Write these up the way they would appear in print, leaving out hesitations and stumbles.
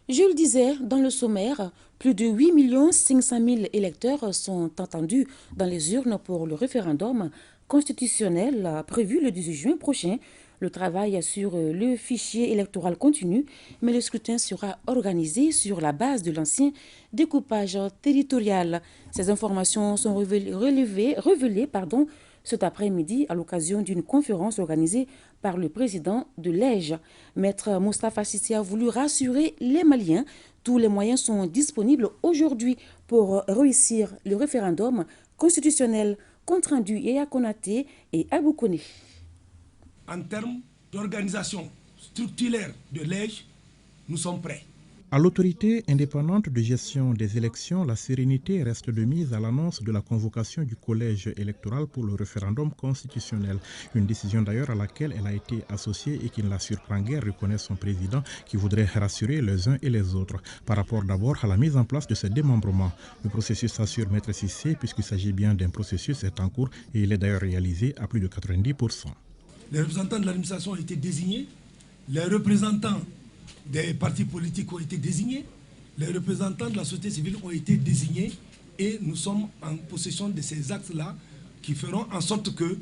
Je le disais dans le sommaire, plus de 8 500 000 électeurs sont entendus dans les urnes pour le référendum constitutionnel prévu le 18 juin prochain. Le travail sur le fichier électoral continue, mais le scrutin sera organisé sur la base de l'ancien découpage territorial. Ces informations sont révélées cet après-midi à l'occasion d'une conférence organisée par le président de l'EJ. Maître Moustapha Sissi a voulu rassurer les Maliens. Tous les moyens sont disponibles aujourd'hui pour réussir le référendum constitutionnel. Compte rendu Yaya Konaté et Abou Kone. En termes d'organisation structurelle de l'EJ, nous sommes prêts. À l'autorité indépendante de gestion des élections, la sérénité reste de mise à l'annonce de la convocation du collège électoral pour le référendum constitutionnel. Une décision d'ailleurs à laquelle elle a été associée et qui ne la surprend guère, reconnaît son président, qui voudrait rassurer les uns et les autres. Par rapport d'abord à la mise en place de ce démembrement. Le processus assure Maître Sissé, puisqu'il s'agit bien d'un processus, est en cours et il est d'ailleurs réalisé à plus de 90%. Les représentants de l'administration ont été désignés, les représentants des partis politiques ont été désignés, les représentants de la société civile ont été désignés et nous sommes en possession de ces actes-là qui feront en sorte que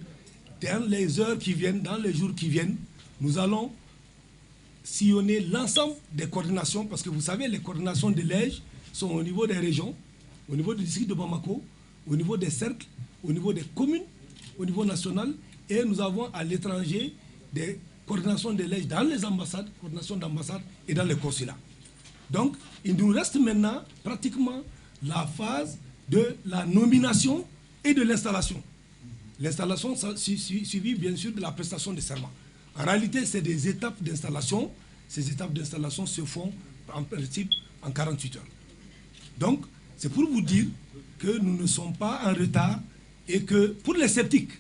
dans les heures qui viennent, dans les jours qui viennent, nous allons sillonner l'ensemble des coordinations parce que vous savez, les coordinations de l'EJ sont au niveau des régions, au niveau du district de Bamako, au niveau des cercles, au niveau des communes, au niveau national et nous avons à l'étranger des coordination de l'EJ dans les ambassades, coordination d'ambassades et dans les consulats. Donc, il nous reste maintenant pratiquement la phase de la nomination et de l'installation. L'installation suivie bien sûr de la prestation de serment. En réalité, c'est des étapes d'installation. Ces étapes d'installation se font en principe en 48 heures. Donc, c'est pour vous dire que nous ne sommes pas en retard et que pour les sceptiques,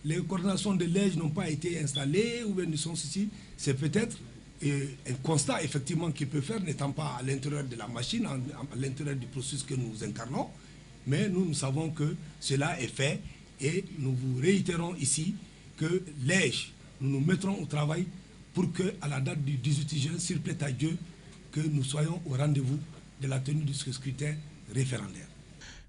les coordinations de l'EJ n'ont pas été installées ou bien ne sont ceci, c'est peut-être un constat effectivement qu'il peut faire n'étant pas à l'intérieur de la machine, à l'intérieur du processus que nous incarnons, mais nous savons que cela est fait et nous vous réitérons ici que l'EJ, nous nous mettrons au travail pour qu'à la date du 18 juin, s'il plaît à Dieu, que nous soyons au rendez-vous de la tenue de ce scrutin référendaire.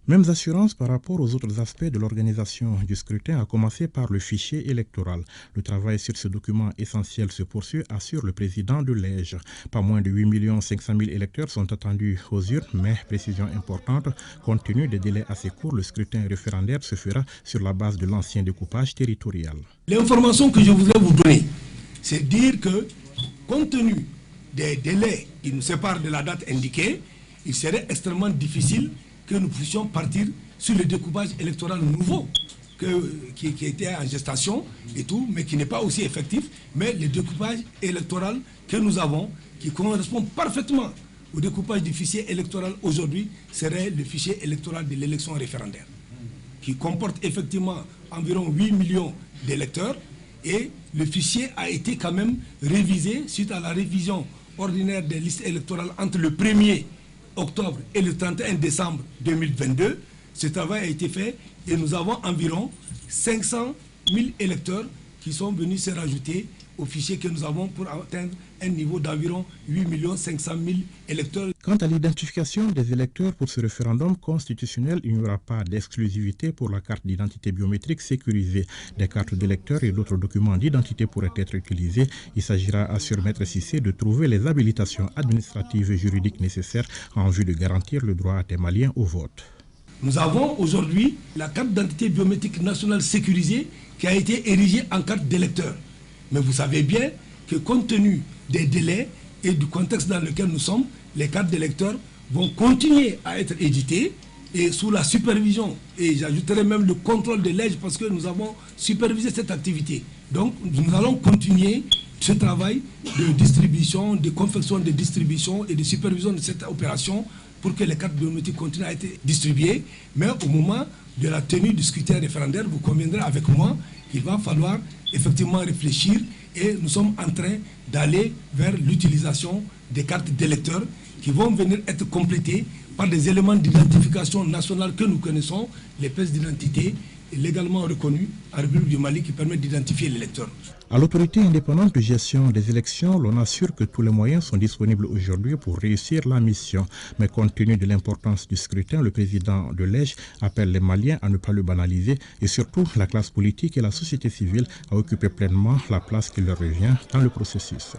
Mêmes assurances par rapport aux autres aspects de l'organisation du scrutin, à commencer par le fichier électoral. Le travail sur ce document essentiel se poursuit, assure le président de l'EJ. Pas moins de 8 500 000 électeurs sont attendus aux urnes, mais précision importante, compte tenu des délais assez courts, le scrutin référendaire se fera sur la base de l'ancien découpage territorial. L'information que je voudrais vous donner, c'est dire que, compte tenu des délais qui nous séparent de la date indiquée, il serait extrêmement difficile que nous puissions partir sur le découpage électoral nouveau qui était en gestation et tout, mais qui n'est pas aussi effectif. Mais le découpage électoral que nous avons, qui correspond parfaitement au découpage du fichier électoral aujourd'hui, serait le fichier électoral de l'élection référendaire, qui comporte effectivement environ 8 millions d'électeurs. Et le fichier a été quand même révisé suite à la révision ordinaire des listes électorales entre le 1er octobre et le 31 décembre 2022, ce travail a été fait et nous avons environ 500 000 électeurs qui sont venus se rajouter au fichier que nous avons pour atteindre un niveau d'environ 8 500 000 électeurs. Quant à l'identification des électeurs pour ce référendum constitutionnel, il n'y aura pas d'exclusivité pour la carte d'identité biométrique sécurisée. Des cartes d'électeurs et d'autres documents d'identité pourraient être utilisés. Il s'agira, assure Maître Sissé, de trouver les habilitations administratives et juridiques nécessaires en vue de garantir le droit des Maliens au vote. Nous avons aujourd'hui la carte d'identité biométrique nationale sécurisée qui a été érigée en carte d'électeur. Mais vous savez bien que compte tenu des délais et du contexte dans lequel nous sommes, les cartes d'électeurs vont continuer à être éditées et sous la supervision, et j'ajouterai même le contrôle de l'EJ parce que nous avons supervisé cette activité. Donc nous allons continuer ce travail de distribution, de confection, de distribution et de supervision de cette opération pour que les cartes biométriques continuent à être distribuées. Mais au moment de la tenue du scrutin référendaire, vous conviendrez avec moi qu'il va falloir effectivement réfléchir et nous sommes en train d'aller vers l'utilisation des cartes d'électeurs qui vont venir être complétées par des éléments d'identification nationale que nous connaissons, les pièces d'identité légalement reconnus en République du Mali qui permettent d'identifier l'électeur. À l'autorité indépendante de gestion des élections, l'on assure que tous les moyens sont disponibles aujourd'hui pour réussir la mission. Mais compte tenu de l'importance du scrutin, le président de l'EJ appelle les Maliens à ne pas le banaliser et surtout la classe politique et la société civile à occuper pleinement la place qui leur revient dans le processus.